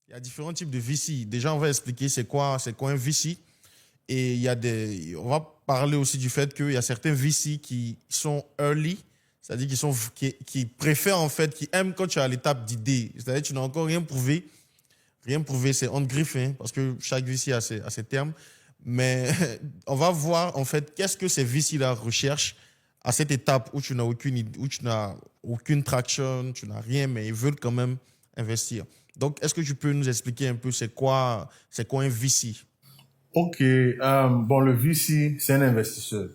Il y a différents types de VC. Déjà, on va expliquer c'est quoi un VC. Et on va parler aussi du fait qu'il y a certains VC qui sont early, c'est-à-dire qui préfèrent en fait, qui aiment quand tu es à l'étape d'idée. C'est-à-dire que tu n'as encore rien prouvé. Rien prouvé, c'est on griffe, hein, parce que chaque VC a ses termes. Mais on va voir en fait qu'est-ce que ces VC-là recherchent à cette étape où tu n'as où tu n'as aucune traction, tu n'as rien, mais ils veulent quand même investir. Donc, est-ce que tu peux nous expliquer un peu c'est quoi un VC? Ok, bon, le VC, c'est un investisseur.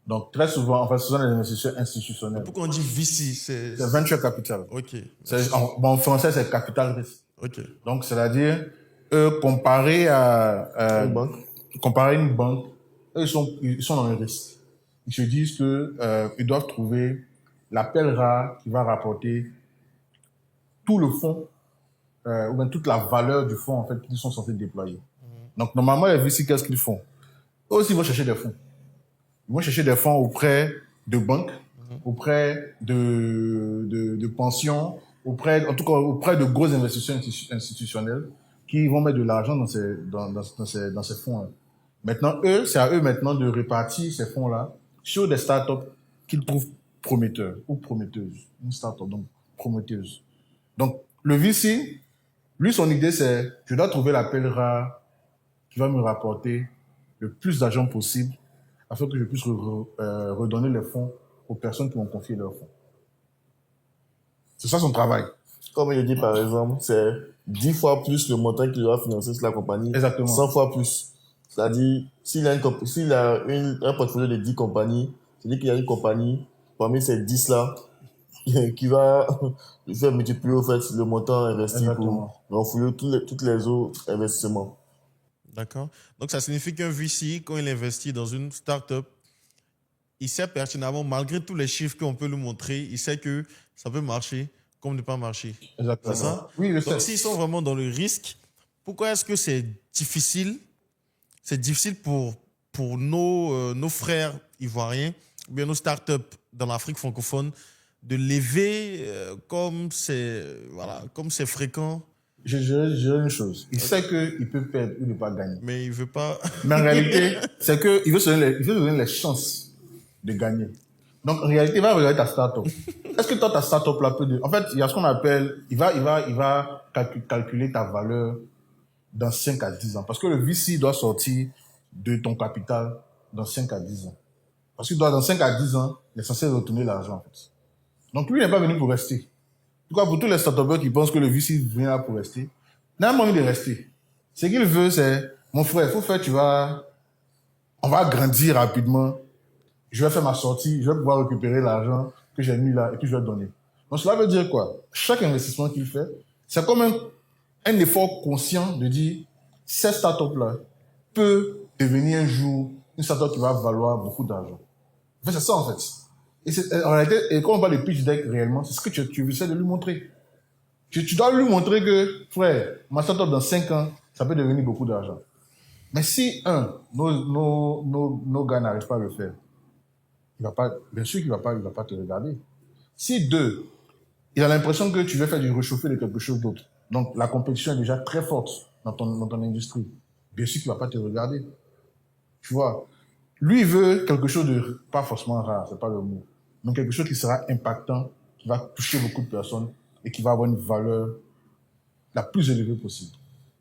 Donc, très souvent, enfin, ce sont des investisseurs Mais institutionnels. pourquoi on dit VC? C'est venture capital. Ok, merci. En français, c'est capital risque. Ok. Donc, c'est-à-dire, eux, Une banque. comparé à une banque, eux, ils sont dans le risque. Ils se disent que, ils doivent trouver l'appel rare qui va rapporter tout le fonds, ou bien toute la valeur du fonds, en fait, qu'ils sont censés déployer. Donc, normalement, les VC, qu'est-ce qu'ils font? Eux aussi, ils vont chercher des fonds. Ils vont chercher des fonds auprès de banques, auprès de pensions, en tout cas, auprès de gros investisseurs institutionnels qui vont mettre de l'argent dans ces fonds-là. Maintenant, c'est à eux maintenant de répartir ces fonds-là sur des startups qu'ils trouvent prometteurs ou prometteuses. Une startup, donc prometteuse. Donc, le VC, lui, son idée, c'est, je dois trouver l'appel rare qui va me rapporter le plus d'argent possible afin que je puisse redonner les fonds aux personnes qui m'ont confié leurs fonds. C'est ça son travail. Comme il dit par exemple, c'est 10 fois plus le montant qu'il aura financé sur la compagnie, Exactement. 100 fois plus. C'est-à-dire, s'il a un portfolio de 10 compagnies, c'est-à-dire qu'il y a une compagnie parmi ces 10-là qui va lui faire multiplier au fait le montant investi Exactement. pour renflouer tous les autres investissements. D'accord. Donc, ça signifie qu'un VC, quand il investit dans une startup, il sait pertinemment, malgré tous les chiffres qu'on peut lui montrer, il sait que ça peut marcher comme ne pas marcher. Exactement. C'est ça? Oui, je sais. Donc, s'ils sont vraiment dans le risque, pourquoi est-ce que c'est difficile pour nos frères ivoiriens, ou bien nos startups dans l'Afrique francophone, de lever comme c'est fréquent, Je dirais une chose. Il sait qu'il peut perdre ou ne pas gagner. mais il veut pas. Mais en réalité, c'est qu'il veut il veut se donner les chances de gagner. Donc, en réalité, il va regarder ta startup. Est-ce que toi, ta startup là en fait, il y a ce qu'on appelle, il va calculer ta valeur dans 5 à 10 ans. Parce que le VC doit sortir de ton capital dans 5 à 10 ans. Parce que dans 5 à 10 ans, il est censé retourner l'argent, en fait. Donc, lui, il n'est pas venu pour rester. En tout cas, pour tous les startupers qui pensent que le VC vient là pour rester, il n'a pas envie de rester. Ce qu'il veut, c'est, mon frère, il faut faire, on va grandir rapidement. Je vais faire ma sortie, je vais pouvoir récupérer l'argent que j'ai mis là et puis je vais le donner. Donc, cela veut dire quoi? Chaque investissement qu'il fait, c'est comme un effort conscient de dire, cette startup-là peut devenir un jour une startup qui va valoir beaucoup d'argent. En fait, c'est ça, en fait. En réalité, et quand on parle de pitch deck réellement, c'est ce que tu essaies de lui montrer. Tu dois lui montrer que, frère, ma startup dans 5 ans, ça peut devenir beaucoup d'argent. Mais si, nos gars n'arrivent pas à le faire, bien sûr qu'il va pas te regarder. Si deux, il a l'impression que tu veux faire du réchauffé de quelque chose d'autre. Donc, la compétition est déjà très forte dans ton industrie. Bien sûr qu'il va pas te regarder. Tu vois. Lui, il veut quelque chose de, pas forcément rare, c'est pas le mot. Donc, quelque chose qui sera impactant, qui va toucher beaucoup de personnes et qui va avoir une valeur la plus élevée possible.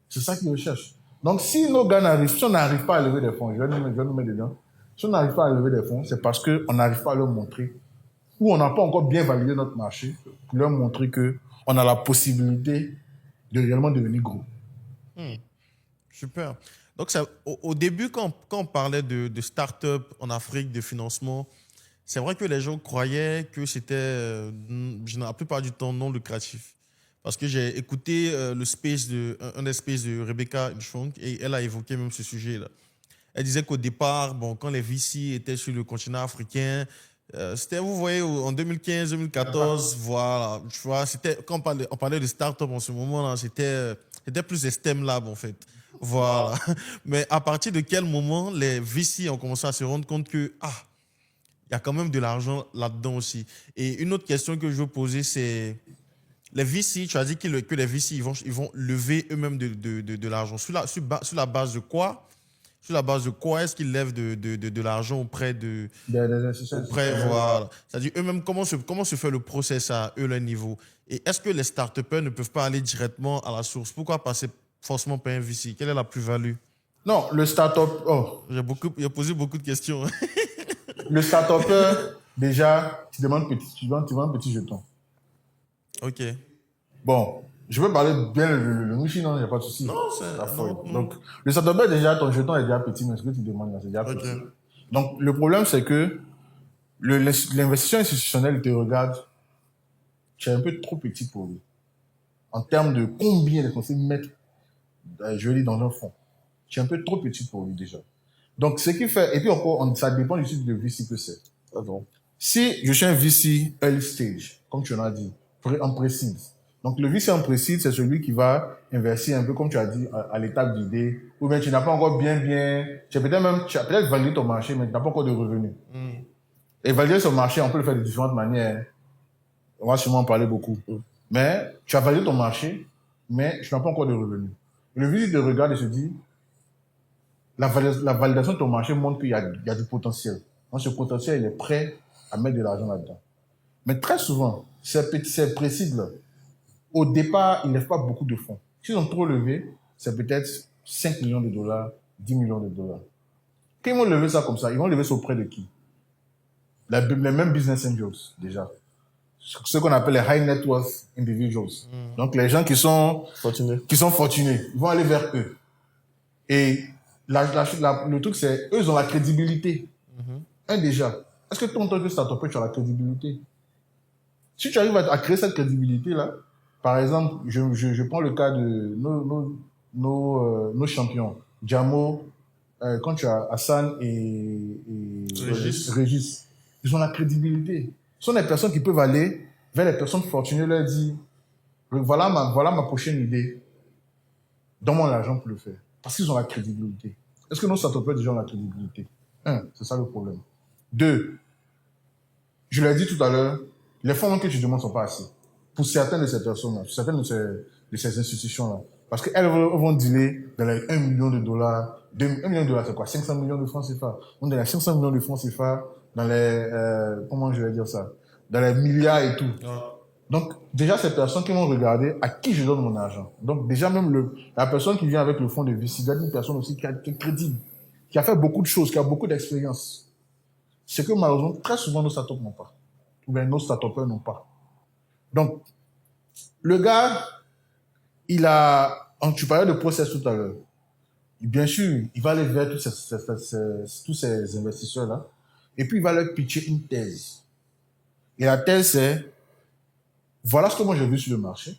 C'est ça qu'il recherche. Donc, si on n'arrive pas à lever des fonds, je vais nous mettre dedans. Si on n'arrive pas à lever des fonds, c'est parce qu'on n'arrive pas à leur montrer, ou on n'a pas encore bien validé notre marché, pour leur montrer qu'on a la possibilité de réellement devenir gros. Super. Donc, au début, quand on parlait de start-up en Afrique, de financement, c'est vrai que les gens croyaient que c'était, la plupart du temps, non lucratif. Parce que j'ai écouté un des spaces de Rebecca Nchong et elle a évoqué même ce sujet-là. Elle disait qu'au départ, bon, quand les VC étaient sur le continent africain, c'était, vous voyez, en 2015, 2014, voilà, tu vois, quand on parlait de start-up en ce moment-là, c'était plus des STEM Labs, en fait. Voilà. Mais à partir de quel moment les VC ont commencé à se rendre compte que, il y a quand même de l'argent là-dedans aussi. Et une autre question que je veux poser, c'est les VC, tu as dit que les VC, ils vont lever eux-mêmes de l'argent. Sur la base de quoi? Sur la base de quoi est-ce qu'ils lèvent de l'argent auprès de... Des institutions. Voilà. C'est-à-dire eux-mêmes, comment se fait le process à eux, leur niveau? Et est-ce que les start-upers ne peuvent pas aller directement à la source? Pourquoi passer forcément par un VC? Quelle est la plus-value? Non, le start-up, J'ai posé beaucoup de questions. le start-upper, déjà, tu demandes un petit jeton. OK. Bon, je peux parler bien le Michi, non, il n'y a pas de souci. Non, c'est... La feuille. non. Donc, le start-upper, déjà, ton jeton est déjà petit, mais ce que tu demandes, là, c'est déjà petit. OK. Donc, le problème, c'est que l'investisseur institutionnel te regarde, tu es un peu trop petit pour lui. En termes de combien de conseils mettre, je veux dire, dans un fonds. Tu es un peu trop petit pour lui, déjà. Donc, ce qui fait, et puis encore, ça dépend du type de VC que c'est. Pardon. Si je suis un VC early stage, comme tu en as dit, en précise. Donc, le VC en précise, c'est celui qui va investir un peu, comme tu as dit, à l'étape d'idée, ou bien tu n'as pas encore tu as peut-être validé ton marché, mais tu n'as pas encore de revenus. Et valider son marché, on peut le faire de différentes manières. On va sûrement en parler beaucoup. Mais tu as validé ton marché, mais tu n'as pas encore de revenus. Le VC te regarde et se dit, la validation de ton marché montre qu'il y a du potentiel. Donc, ce potentiel, il est prêt à mettre de l'argent là-dedans. Mais très souvent, ces précises-là, au départ, ils ne lèvent pas beaucoup de fonds. S'ils ont trop levé, c'est peut-être 5 millions de dollars, 10 millions de dollars. Quand ils vont lever ça comme ça, ils vont lever ça auprès de qui? Les mêmes business angels, déjà. Ce qu'on appelle les high net worth individuals. Donc, les gens qui sont fortunés, ils vont aller vers eux. Et le truc, c'est, eux, ils ont la crédibilité. Déjà, est-ce que toi, en tant que start-up, tu as la crédibilité? Si tu arrives à créer cette crédibilité-là, par exemple, je prends le cas de nos champions, Jamo, quand tu as Hassan et Régis, ils ont la crédibilité. Ce sont des personnes qui peuvent aller vers les personnes fortunées, leur dire, voilà ma prochaine idée, donne-moi l'argent pour le faire. Parce qu'ils ont la crédibilité. Est-ce que nos start-upers déjà ont la crédibilité? C'est ça le problème. 2, je l'ai dit tout à l'heure, les fonds que tu demandes ne sont pas assez. Pour certaines de ces personnes-là, pour certaines de ces institutions-là. Parce qu'elles vont dealer dans les 1 million de dollars. 1 million de dollars, c'est quoi? 500 millions de francs CFA. On est à 500 millions de francs CFA dans les, comment je vais dire ça? Dans les milliards et tout. Donc, déjà, ces personnes qui vont regarder à qui je donne mon argent. Donc, déjà, même la personne qui vient avec le fonds de VC, c'est une personne aussi qui est crédible, qui a fait beaucoup de choses, qui a beaucoup d'expérience. C'est que malheureusement, très souvent, nos startups n'ont pas. Ou bien nos startupers n'ont pas. Donc, le gars, tu parlais de process tout à l'heure. Bien sûr, il va aller vers tous ces investisseurs-là. Et puis, il va leur pitcher une thèse. Et la thèse, c'est, voilà ce que moi j'ai vu sur le marché.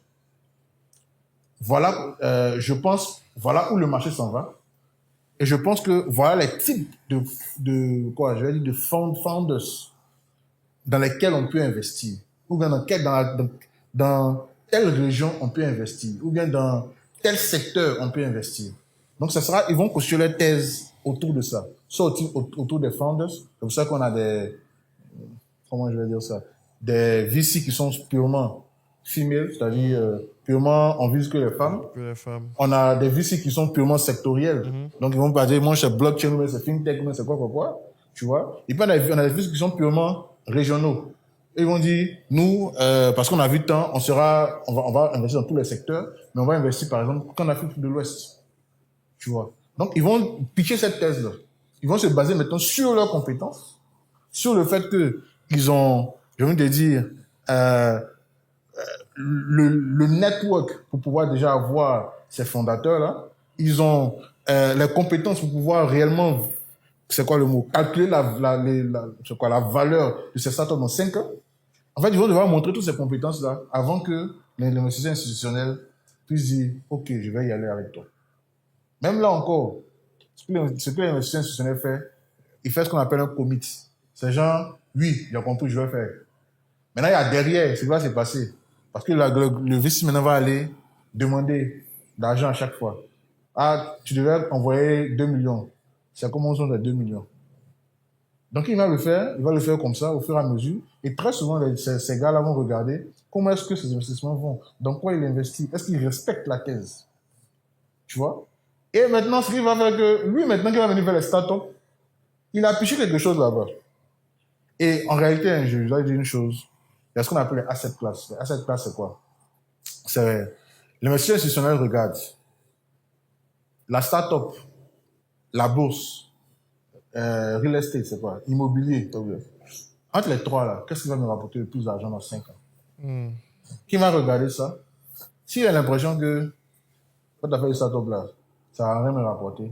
Voilà, je pense, voilà où le marché s'en va. Et je pense que voilà les types de founders dans lesquels on peut investir. Ou bien dans telle région on peut investir. Ou bien dans tel secteur on peut investir. Donc ils vont construire leur thèse autour de ça. Soit autour des founders. C'est pour ça qu'on a comment je vais dire ça? Des VC qui sont purement female, c'est-à-dire purement on vise que les femmes. On a des VC qui sont purement sectoriels. Donc ils vont pas dire moi c'est blockchain, mais c'est fintech, mais c'est quoi, tu vois. Et puis on a des VC qui sont purement régionaux. Ils vont dire nous parce qu'on a vu tant, on va investir dans tous les secteurs, mais on va investir par exemple qu'en Afrique de l'Ouest. Tu vois. Donc ils vont pitcher cette thèse là. Ils vont se baser maintenant sur leurs compétences, sur le fait que ils ont, je veux te dire, le network pour pouvoir déjà avoir ces fondateurs-là. Ils ont les compétences pour pouvoir réellement, c'est quoi le mot, calculer la valeur de ces startups dans 5 ans. En fait, ils vont devoir montrer toutes ces compétences-là avant que l'investisseur institutionnel puisse dire, OK, je vais y aller avec toi. Même là encore, ce que l'investisseur institutionnel fait, il fait ce qu'on appelle un commit. C'est genre, oui, j'ai compris, je vais faire. Maintenant, il y a derrière, ce qui va se passer. Parce que le VC maintenant va aller demander d'argent à chaque fois. Ah, tu devais envoyer 2 millions. C'est comment on de 2 millions. Donc, il va le faire comme ça, au fur et à mesure. Et très souvent, ces gars-là vont regarder comment est-ce que ces investissements vont, dans quoi il investit, est-ce qu'il respecte la thèse, tu vois. Et maintenant, ce qu'il va faire que, lui, maintenant qu'il va venir faire les startups, il a piché quelque chose là-bas. Et en réalité, je dois dire une chose, il y a ce qu'on appelle les asset class. Les asset class, c'est quoi? C'est l'investisseur institutionnel regarde la startup, la bourse, real estate, c'est quoi? Immobilier. Entre les trois, là, qu'est-ce qui va me rapporter le plus d'argent dans 5 ans? Qui va regarder ça? S'il a l'impression que quand tu as fait une startup là, ça va rien me rapporter,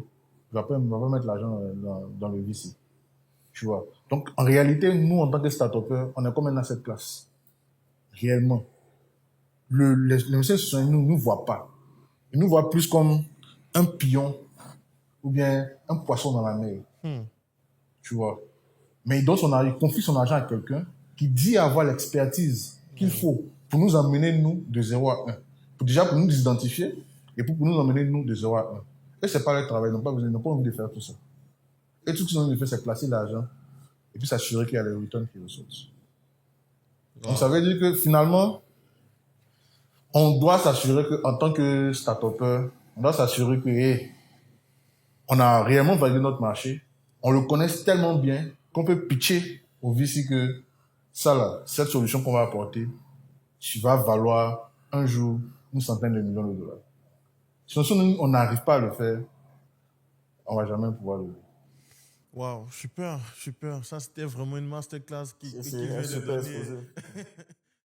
je vais pas mettre l'argent dans le VC. Tu vois. Donc, en réalité, nous, en tant que start-upers, on est comme un asset class. Réellement. L'investisseur institutionnel ne nous voit pas. Il nous voit plus comme un pion ou bien un poisson dans la mer. Tu vois. Mais il confie son argent à quelqu'un qui dit avoir l'expertise qu'il faut pour nous emmener, nous, de 0 à 1. Déjà, pour nous identifier et pour nous emmener, nous, de 0 à 1. Et c'est pas le travail, ils n'ont pas envie de faire tout ça. Et tout ce qu'ils ont envie de faire, c'est placer l'argent et puis s'assurer qu'il y a les returns qui ressortent. Donc, ça veut dire que finalement, on doit s'assurer qu'en tant que start-upper, on doit s'assurer que on a réellement validé notre marché, on le connaît tellement bien qu'on peut pitcher au VC que ça là, cette solution qu'on va apporter, va valoir un jour une centaine de millions de dollars. Si on n'arrive pas à le faire, on va jamais pouvoir le faire. Wow, super, super. Ça, c'était vraiment une masterclass qui C'est vient un de super donner. exposé.